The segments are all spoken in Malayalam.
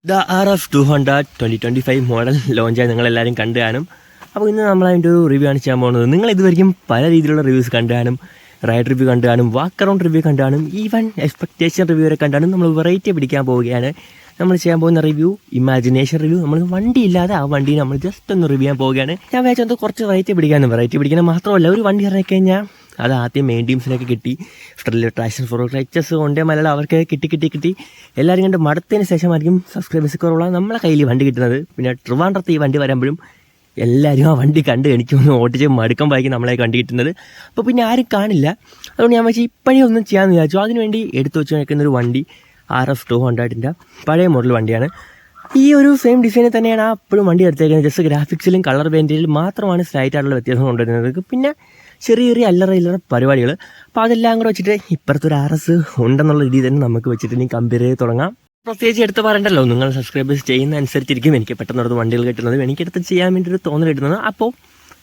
ദ RF200 2025 മോഡൽ ലോഞ്ചായി നിങ്ങളെല്ലാവരും കണ്ടു കാണും. അപ്പോൾ ഇന്ന് നമ്മളതിൻ്റെ ഒരു റിവ്യൂ ആണ് ചെയ്യാൻ പോകുന്നത്. നിങ്ങൾ ഇതുവരെയും പല രീതിയിലുള്ള റിവ്യൂസ് കണ്ടു കാണും. റൈഡ് റിവ്യൂ കണ്ടു കാണും, വാക്ക് അറൗണ്ട് റിവ്യൂ കണ്ടു കാണും, ഈവൻ എക്സ്പെക്റ്റേഷൻ റിവ്യൂ വരെ കണ്ടു കാണും. നമ്മൾ വെറൈറ്റി പിടിക്കാൻ പോവുകയാണ്. നമ്മൾ ചെയ്യാൻ പോകുന്ന റിവ്യൂ ഇമാജിനേഷൻ റിവ്യൂ. നമ്മൾ വണ്ടി ഇല്ലാതെ ആ വണ്ടി നമ്മൾ ജസ്റ്റ് ഒന്ന് റിവ്യൂ ചെയ്യാൻ പോവുകയാണ്. ഞാൻ വിചാരിച്ചത് കുറച്ച് വെറൈറ്റി പിടിക്കാൻ മാത്രമല്ല, ഒരു വണ്ടി ഇറങ്ങിക്കഴിഞ്ഞാൽ അത് ആദ്യം മെയിൻ ടീംസിനൊക്കെ കിട്ടി, ട്രാക്ഷൻ ഫോർ ക്ലച്ചസ് കൊണ്ടേ മലയാളം അവർക്ക് കിട്ടി എല്ലാവരും കണ്ട് മടുത്തതിന് ശേഷമായിരിക്കും സബ്സ്ക്രൈബേഴ്സ് കുറവുള്ള നമ്മളെ കയ്യിൽ വണ്ടി കിട്ടുന്നത്. പിന്നെ ട്രിവാൻഡ്രത്ത് ഈ വണ്ടി വരുമ്പോഴും എല്ലാവരും ആ വണ്ടി കണ്ട് എനിക്കൊന്ന് ഓട്ടിച്ച് മടുക്കം വായിക്കും നമ്മളെ കണ്ടു കിട്ടുന്നത്. അപ്പോൾ പിന്നെ ആരും കാണില്ല. അതുകൊണ്ട് ഞാൻ വെച്ചാൽ ഇപ്പോഴേ ഒന്നും ചെയ്യാമെന്ന് വിചാരിച്ചു. അതിനുവേണ്ടി എടുത്തു വെച്ച് നിൽക്കുന്നൊരു വണ്ടി RF200 പഴയ മോഡൽ വണ്ടിയാണ്. ഈ ഒരു സെയിം ഡിസൈനിൽ തന്നെയാണ് ആ അപ്പോഴും വണ്ടി എടുത്തേക്കുന്നത്. ജസ്റ്റ് ഗ്രാഫിക്സിലും കളർ പെയിൻറ്റിലും മാത്രമാണ് സ്ലൈറ്റ് ആയിട്ടുള്ള വ്യത്യാസം കൊണ്ടുവരുന്നത്. പിന്നെ ചെറിയ അല്ലറ പരിപാടികൾ. അപ്പോൾ അതെല്ലാം കൂടെ വെച്ചിട്ട് ഇപ്പുറത്തൊരു RS ഉണ്ടെന്നുള്ള രീതി തന്നെ നമുക്ക് വെച്ചിട്ട് ഇനി കമ്പയർ ചെയ്ത് തുടങ്ങാം. പ്രത്യേകിച്ച് എടുത്ത് പറയണ്ടല്ലോ, നിങ്ങൾ സബ്സ്ക്രൈബേഴ്സ് ചെയ്യുന്ന അനുസരിച്ചിരിക്കും എനിക്ക് പെട്ടെന്ന് വണ്ടികൾ കിട്ടുന്നത്, എനിക്കെടുത്ത് ചെയ്യാൻ വേണ്ടി ഒരു തോന്നൽ കിട്ടുന്നത്. അപ്പോൾ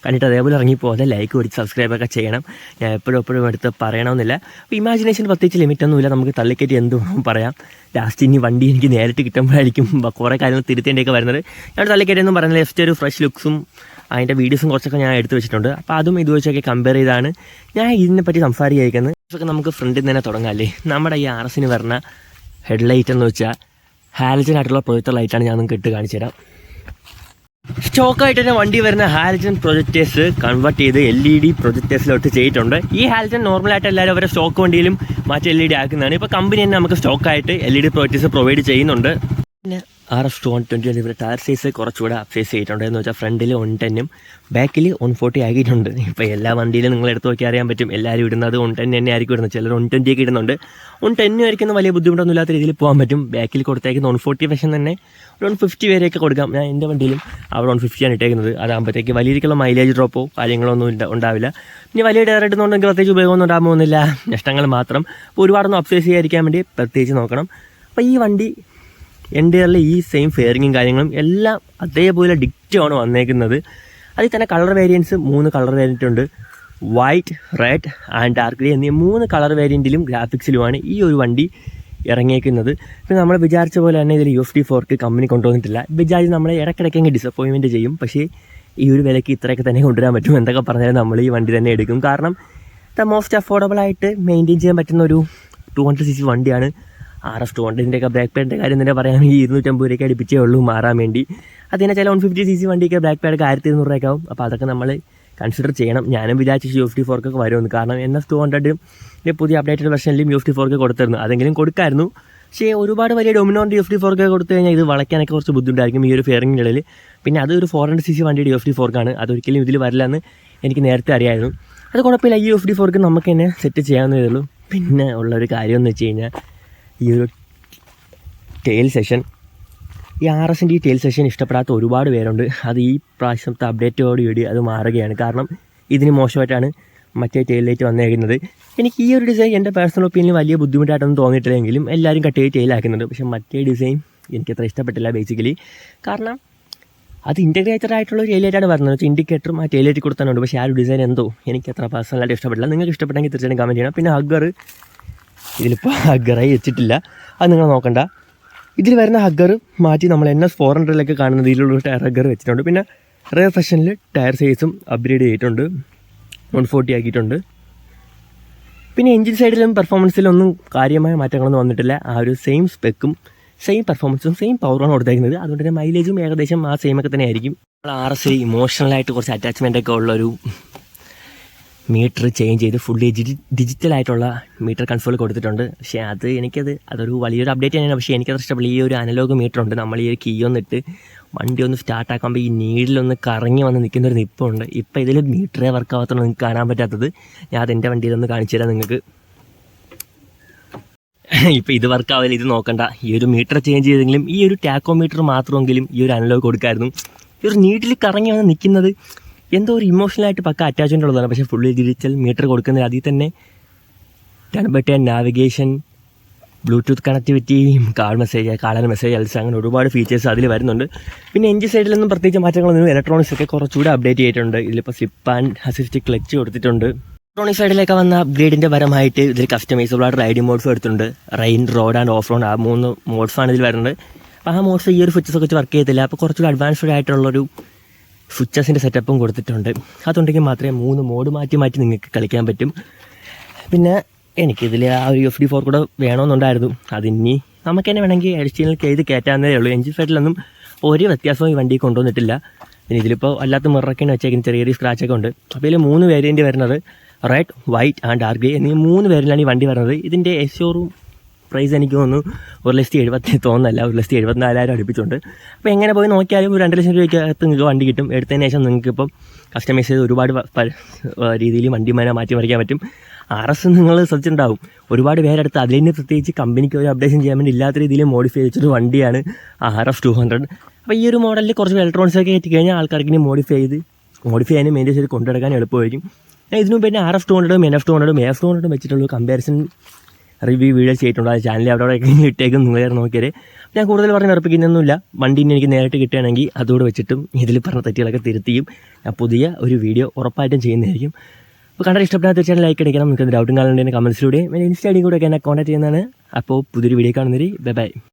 കണ്ടിട്ട് അതേപോലെ ഇറങ്ങിപ്പോലെ ലൈക്ക് കൊടുത്ത് സബ്സ്ക്രൈബൊക്കെ ചെയ്യണം. ഞാൻ എപ്പോഴും എടുത്ത് പറയണമെന്നില്ല. അപ്പോൾ ഇമാജിനേഷൻ പ്രത്യേകിച്ച് ലിമിറ്റൊന്നുമില്ല, നമുക്ക് തള്ളിക്കറ്റി എന്തും പറയാം. ലാസ്റ്റ് ഇനി വണ്ടി എനിക്ക് നേരിട്ട് കിട്ടുമ്പോഴായിരിക്കും കുറേ കാര്യങ്ങൾ തിരുത്തേണ്ടിയൊക്കെ വരുന്നത്. ഞാൻ തള്ളിക്കറ്റിയൊന്നും പറയുന്നത്, ജസ്റ്റ് ഒരു ഫ്രഷ് ലുക്സും അതിൻ്റെ വീഡിയോസും കുറച്ചൊക്കെ ഞാൻ എടുത്ത് വെച്ചിട്ടുണ്ട്. അപ്പോൾ അതും ഇത് വെച്ചൊക്കെ കമ്പയർ ചെയ്താണ് ഞാൻ ഇതിനെപ്പറ്റി സംസാരിക്കുന്നത്. ഇതൊക്കെ നമുക്ക് ഫ്രണ്ടിൽ നിന്ന് തന്നെ തുടങ്ങാം അല്ലേ. നമ്മുടെ ഈ RSന് വരുന്ന ഹെഡ്ലൈറ്റ് എന്ന് വെച്ചാൽ ഹാലജൻ ആയിട്ടുള്ള പ്രൊജക്ടർ ലൈറ്റാണ്. ഞാൻ നിങ്ങൾക്ക് ഇട്ട് കാണിച്ചു തരാം. സ്റ്റോക്കായിട്ട് തന്നെ വണ്ടി വരുന്ന ഹാലജൻ പ്രൊജക്ടേഴ്സ് കൺവേർട്ട് ചെയ്ത് LED പ്രൊജക്ടേഴ്സിലോട്ട് ചെയ്തിട്ടുണ്ട്. ഈ ഹാലജൻ നോർമലായിട്ട് എല്ലാവരും അവരുടെ സ്റ്റോക്ക് വണ്ടിയിലും മറ്റ് LED ആക്കുന്നതാണ്. ഇപ്പോൾ കമ്പനി തന്നെ നമുക്ക് സ്റ്റോക്കായിട്ട് LED പ്രൊജക്ടേഴ്സ് പ്രൊവൈഡ് ചെയ്യുന്നുണ്ട്. പിന്നെ RF220 ടയർ സൈസ് കുറച്ചുകൂടെ അപ്സൈസ് ചെയ്തിട്ടുണ്ട്. എന്ന് വെച്ചാൽ ഫ്രണ്ടിൽ 110ഉം ബാക്കിൽ 140 ആക്കിയിട്ടുണ്ട്. ഇപ്പോൾ എല്ലാ വണ്ടിയിലും നിങ്ങൾ എടുത്ത് നോക്കി അറിയാൻ പറ്റും, എല്ലാവരും ഇടുന്നത് 110 തന്നെ ആയിരിക്കും ഇടുന്നത്. ചിലർ 120 ഒക്കെ ഇടുന്നുണ്ട്. 110 ആയിരിക്കുന്ന വലിയ ബുദ്ധിമുട്ടൊന്നും ഇല്ലാത്ത രീതിയിൽ പോകാൻ പറ്റും. ബാക്കിൽ കൊടുത്തേക്കുന്ന 140 വെഷൻ തന്നെ ഒരു 150 വരെയൊക്കെ കൊടുക്കാം. ഞാൻ എൻ്റെ വണ്ടിയിലും അവിടെ 150 ആണ് ഇട്ടേക്കുന്നത്. അതാകുമ്പോഴത്തേക്ക് വലിയ രീതിക്കുള്ള മൈലേജ് ഡ്രോപ്പോ കാര്യങ്ങളൊന്നും ഉണ്ടാവില്ല. ഇനി വലിയ ടയർ ഇടുന്നുണ്ടെങ്കിൽ പ്രത്യേകിച്ച് ഉപയോഗമൊന്നും ഉണ്ടാകാൻ പോകുന്നില്ല, നഷ്ടങ്ങൾ മാത്രം. അപ്പോൾ ഒരുപാടൊന്നും അപ്സൈസ് ചെയ്യാതിരിക്കാൻ വേണ്ടി പ്രത്യേകിച്ച് നോക്കണം. അപ്പോൾ ഈ വണ്ടി എൻ്റെയറിൽ ഈ സെയിം ഫെയറിങ്ങും കാര്യങ്ങളും എല്ലാം അതേപോലെ ഡിക്റ്റോ ആണ് വന്നേക്കുന്നത്. അതിൽ തന്നെ കളർ വേരിയൻസ് 3 കളർ വേരിയൻ്റ് ഉണ്ട്. White, red and dark grey എന്നീ 3 കളർ വേരിയൻറ്റിലും ഗ്രാഫിക്സിലുമാണ് ഈ ഒരു വണ്ടി ഇറങ്ങിയേക്കുന്നത്. ഇപ്പോൾ നമ്മൾ വിചാരിച്ച പോലെ തന്നെ ഇതിൽ UFD 4 കമ്പനി കൊണ്ടുവന്നിട്ടില്ല. ബജാജ് നമ്മളെ ഇടയ്ക്കിടയ്ക്ക് ഡിസപ്പോയിൻമെൻറ്റ് ചെയ്യും. പക്ഷേ ഈ ഒരു വിലയ്ക്ക് ഇത്രയൊക്കെ തന്നെ കൊണ്ടുവരാൻ പറ്റും. എന്തൊക്കെ പറഞ്ഞാലും നമ്മൾ ഈ വണ്ടി തന്നെ എടുക്കും. കാരണം ദ മോസ്റ്റ് അഫോർഡബിൾ ആയിട്ട് മെയിൻറ്റെയിൻ ചെയ്യാൻ പറ്റുന്ന ഒരു 200cc വണ്ടിയാണ് RF200. ബ്രാക്ക് പാഡിൻ്റെ കാര്യം തന്നെ പറയുകയാണെങ്കിൽ 250 രൂപയ്ക്ക് അടുപ്പിച്ചേ ഉള്ളൂ മാറാൻ വേണ്ടി. അതിനെ ചില 150cc വണ്ടിയൊക്കെ ബ്രാക്ക് പാഡൊക്കെ 1200 രൂപയ്ക്കാവും. അപ്പോൾ അതൊക്കെ നമ്മൾ കൺസിഡർ ചെയ്യണം. ഞാനും വിചാരിച്ചു UFD 4 വരുമെന്ന്. കാരണം NS200 പുതിയ അപ്ഡേറ്റഡ് വെർഷനിലും UFD 4 കൊടുത്തിരുന്നു. അതെങ്കിലും കൊടുക്കായിരുന്നു. പക്ഷേ ഒരുപാട് വലിയ ഡൊമിനോൻ്റെ UFD 4 കൊടുത്തു കഴിഞ്ഞാൽ ഇത് വളയ്ക്കാനൊക്കെ കുറച്ച് ബുദ്ധിമുട്ടായിരിക്കും ഈ ഒരു ഫെയറിങ്ങിൻ്റെ ഇടയിൽ. പിന്നെ അത് ഒരു 400cc വണ്ടിയുടെ UFD 4 ആണ്. അതൊരിക്കലും ഇതിൽ വരില്ല എന്ന് എനിക്ക് നേരത്തെ അറിയായിരുന്നു. അത് കുഴപ്പമില്ല, ഈ UFD 4 നമുക്ക് തന്നെ സെറ്റ് ചെയ്യാവുന്നതേ ഉള്ളൂ. പിന്നെ ഉള്ളൊരു കാര്യം എന്ന് വെച്ച് കഴിഞ്ഞാൽ ഈ ഒരു ടെയിൽ സെഷൻ, ഈ RSൻ്റെ ഈ ടെയിൽ സെഷൻ ഇഷ്ടപ്പെടാത്ത ഒരുപാട് പേരുണ്ട്. അത് ഈ പ്രാവശ്യത്തെ അപ്ഡേറ്റോടുകൂടി അത് മാറുകയാണ്. കാരണം ഇതിന് മോശമായിട്ടാണ് മറ്റേ ടെയിൽ ലൈറ്റ് വന്നേക്കുന്നത്. എനിക്ക് ഈ ഒരു ഡിസൈൻ എൻ്റെ പേഴ്സണൽ ഒപ്പീനിയൻ വലിയ ബുദ്ധിമുട്ടായിട്ടൊന്നും തോന്നിയിട്ടില്ലെങ്കിലും എല്ലാവരും കട്ട് ചെയ്ത് ടെയിലാക്കുന്നുണ്ട്. പക്ഷേ മറ്റേ ഡിസൈൻ എനിക്കത്ര ഇഷ്ടപ്പെട്ടില്ല ബേസിക്കലി. കാരണം അത് ഇൻറ്റഗ്രേറ്റഡ് ആയിട്ടുള്ള ഒരു ടെയിൽ ലൈറ്റാണ് വരുന്നത്. വെച്ചാൽ ഇൻഡിക്കേറ്ററും ആ ടെയിൽ ലൈറ്റ് കൊടുത്താനുണ്ട്. പക്ഷേ ആ ഒരു ഡിസൈൻ എന്തോ എനിക്കത്ര പേഴ്സണലായിട്ട് ഇഷ്ടപ്പെട്ടില്ല. നിങ്ങൾക്ക് ഇഷ്ടപ്പെട്ടെങ്കിൽ തീർച്ചയായിട്ടും കമൻറ്റ് ചെയ്യണം. പിന്നെ ഹഗ്ഗർ ഇതിലിപ്പോൾ ഹഗ്ഗറായി വെച്ചിട്ടില്ല, അത് നിങ്ങൾ നോക്കണ്ട. ഇതിൽ വരുന്ന ഹഗ്ഗർ മാറ്റി നമ്മൾ NS400 കാണുന്ന ഇതിലുള്ള ടയർ ഹഗ്ഗർ വെച്ചിട്ടുണ്ട്. പിന്നെ റെയർ ഫെഷനിൽ ടയർ സൈസും അപ്ഗ്രേഡ് ചെയ്തിട്ടുണ്ട്, 140 ആക്കിയിട്ടുണ്ട്. പിന്നെ എൻജിൻ സൈഡിലും പെർഫോമൻസിലും ഒന്നും കാര്യമായ മാറ്റങ്ങളൊന്നും വന്നിട്ടില്ല. ആ ഒരു സെയിം സ്പെക്കും സെയിം പെർഫോമൻസും സെയിം പവറാണ് കൊടുത്തേക്കുന്നത്. അതുകൊണ്ട് തന്നെ മൈലേജും ഏകദേശം ആ സെയിമൊക്കെ തന്നെ ആയിരിക്കും. RS ഇമോഷണലായിട്ട് കുറച്ച് അറ്റാച്ച്മെൻ്റൊക്കെ ഉള്ളൊരു മീറ്റർ ചേഞ്ച് ചെയ്ത് ഫുള്ളി ഡിജിറ്റലായിട്ടുള്ള മീറ്റർ കൺസോൾ കൊടുത്തിട്ടുണ്ട്. പക്ഷേ അതൊരു വലിയൊരു അപ്ഡേറ്റ് തന്നെയാണ്. പക്ഷേ എനിക്കത് ഇഷ്ടപ്പെടില്ല. ഈ ഒരു അനലോഗ് മീറ്റർ ഉണ്ട്. നമ്മൾ ഈ ഒരു കീ ഒന്നിട്ട് വണ്ടി ഒന്ന് സ്റ്റാർട്ടാക്കുമ്പോൾ ഈ നീഡിലൊന്ന് കറങ്ങി വന്ന് നിൽക്കുന്നൊരു നിപ്പുണ്ട്. ഇപ്പോൾ ഇതിൽ മീറ്ററേ വർക്കാവാത്തതുകൊണ്ട് നിങ്ങൾക്ക് കാണാൻ പറ്റാത്തത്. ഞാൻ അതെൻ്റെ വണ്ടിയിലൊന്ന് കാണിച്ചു തരാം നിങ്ങൾക്ക്. ഇപ്പോൾ ഇത് വർക്കാവില്ല, ഇത് നോക്കണ്ട. ഈ ഒരു മീറ്റർ ചേഞ്ച് ചെയ്തെങ്കിലും ഈ ഒരു ടാക്കോമീറ്റർ മാത്രമെങ്കിലും ഈ ഒരു അനലോഗ് കൊടുക്കായിരുന്നു. ഈ ഒരു നീഡിൽ കറങ്ങി വന്ന് നിൽക്കുന്നത് എന്തോ ഒരു ഇമോഷണലായിട്ട് പക്ക അറ്റാച്ച്മെൻ്റ് ഉള്ളതാണ്. പക്ഷേ ഫുള്ളി ഡിജിറ്റൽ മീറ്റർ കൊടുക്കുന്നത് അതിൽ തന്നെ 10/10 നാവിഗേഷൻ, ബ്ലൂടൂത്ത് കണക്ടിവിറ്റി, കാളൻ മെസ്സേജ് അൽസ്, അങ്ങനെ ഒരുപാട് ഫീച്ചേഴ്സ് അതിൽ വരുന്നുണ്ട്. പിന്നെ എൻജിൻ സൈഡിലൊന്നും പ്രത്യേകിച്ച് മാറ്റങ്ങളൊന്നും, ഇലക്ട്രോണിക്സ് ഒക്കെ കുറച്ചുകൂടെ അപ്ഡേറ്റ് ചെയ്തിട്ടുണ്ട്. ഇതിലിപ്പോൾ സ്ലിപ്പ് ആൻഡ് അസിസ്റ്റ് ക്ലച്ച് കൊടുത്തിട്ടുണ്ട്. ഇലക്ട്രോണിക് സൈഡിലേക്ക് വന്ന അപ്ഗ്രേഡിൻ്റെ പരമായിട്ട് ഇതിൽ കസ്റ്റമൈസബിൾ ആയിട്ട് റൈഡിംഗ് മോഡ്സും എടുത്തിട്ടുണ്ട്. Rain, road and off road, ആ 3 മോഡ്സാണ് ഇതിൽ വരുന്നത്. അപ്പോൾ ആ മോഡ്സ് ഈ ഒരു ഫീച്ചേഴ്സൊക്കെ വെച്ച് വർക്ക് ചെയ്യത്തില്ല. അപ്പോൾ കുറച്ചുകൂടി അഡ്വാൻസ്ഡ് ആയിട്ടുള്ളൊരു ഫീച്ചേഴ്സിൻ്റെ സെറ്റപ്പും കൊടുത്തിട്ടുണ്ട്. അതുണ്ടെങ്കിൽ മാത്രമേ 3 മോഡ് മാറ്റി നിങ്ങൾക്ക് കളിക്കാൻ പറ്റും. പിന്നെ എനിക്കിതിൽ ആ ഒരു FD4 കൂടെ വേണമെന്നുണ്ടായിരുന്നു. അതിനി നമുക്ക് തന്നെ വേണമെങ്കിൽ അഡീഷണൽ ചെയ്ത് കയറ്റാവുന്നതേ ഉള്ളൂ. എൻജിൻ ഫൈറ്റിലൊന്നും ഒരു വ്യത്യാസവും ഈ വണ്ടി കൊണ്ടുവന്നിട്ടില്ല. പിന്നെ ഇതിലിപ്പോൾ അല്ലാത്ത മിററൊക്കെയാണ് വെച്ചേക്കുന്നത്, ചെറിയ സ്ക്രാച്ചൊക്കെ ഉണ്ട്. അപ്പോൾ ഇതിൽ 3 വേരിയൻറ്റ് വരുന്നത് red, white and dark grey എന്നീ 3 വേരിയൻ്റാണ് ഈ വണ്ടി വരുന്നത്. ഇതിൻ്റെ ഷോറൂം പ്രൈസ് എനിക്ക് തോന്നുന്നു 1,70,000 തോന്നുന്നല്ല, 1,74,000 അടുപ്പിച്ചുണ്ട്. അപ്പോൾ എങ്ങനെ പോയി നോക്കിയാലും ഒരു 2 ലക്ഷം രൂപയ്ക്കകത്ത് നിങ്ങൾക്ക് വണ്ടി കിട്ടും. എടുത്തതിന് ശേഷം നിങ്ങൾക്കിപ്പം കസ്റ്റമൈസ് ചെയ്ത് ഒരുപാട് രീതിയിൽ വണ്ടി മാറ്റി മറിക്കാൻ പറ്റും. RS നിങ്ങൾ ശ്രദ്ധിച്ചിട്ടുണ്ടാവും, ഒരുപാട് പേരെടുത്ത് അതിന് പ്രത്യേകിച്ച് കമ്പനിക്ക് ഒരു അപ്ഡേഷൻ ചെയ്യാൻ വേണ്ടി ഇല്ലാത്ത രീതിയിൽ മോഡിഫൈ ചെയ്തൊരു വണ്ടിയാണ് RF 200. അപ്പോൾ ഈ ഒരു മോഡലിൽ കുറച്ച് ഇലക്ട്രോണിക്സൊക്കെ കയറ്റി കഴിഞ്ഞാൽ ആൾക്കാർക്ക് ഇനി മോഡിഫൈ ചെയ്യാനും മെയിൻറ്റെയിൻ ചെയ്ത് കൊണ്ടുനടക്കാൻ എളുപ്പമായിരിക്കും. ഇതിനു പിന്നെ RF 200, NF 200, AF 200 വെച്ചിട്ടുള്ള കമ്പാരിസൺ റിവ്യൂ വീഡിയോ ചെയ്തിട്ടുണ്ട്. ആ ചാനലിൽ അവിടെ ഇട്ടേക്കും, നിങ്ങൾ നോക്കിയാൽ. ഞാൻ കൂടുതൽ പറഞ്ഞ് ഉറപ്പിക്കുന്നൊന്നുമില്ല. വണ്ടി എനിക്ക് നേരിട്ട് കിട്ടുകയാണെങ്കിൽ അതോട് വെച്ചിട്ടും ഇതിൽ പറഞ്ഞ തെറ്റുകളൊക്കെ തിരുത്തിയും ഞാൻ പുതിയ ഒരു വീഡിയോ ഉറപ്പായിട്ടും ചെയ്യുന്നതായിരിക്കും. അപ്പോൾ കണ്ടാൽ ഇഷ്ടപ്പെടാത്ത തീർച്ചയായും ലൈക്ക് അടിക്കണം. നിങ്ങൾക്ക് ഡൗട്ടും കാണുന്നുണ്ടെങ്കിൽ കമൻസിലൂടെ ഇൻസ്റ്റാ ഐ ഡി കൂടെ ഒക്കെ എന്നെ കോൺടാക്ട് ചെയ്യുന്നതാണ്. അപ്പോൾ പുതിയൊരു വീഡിയോ കാണുന്നവരെ ബൈ.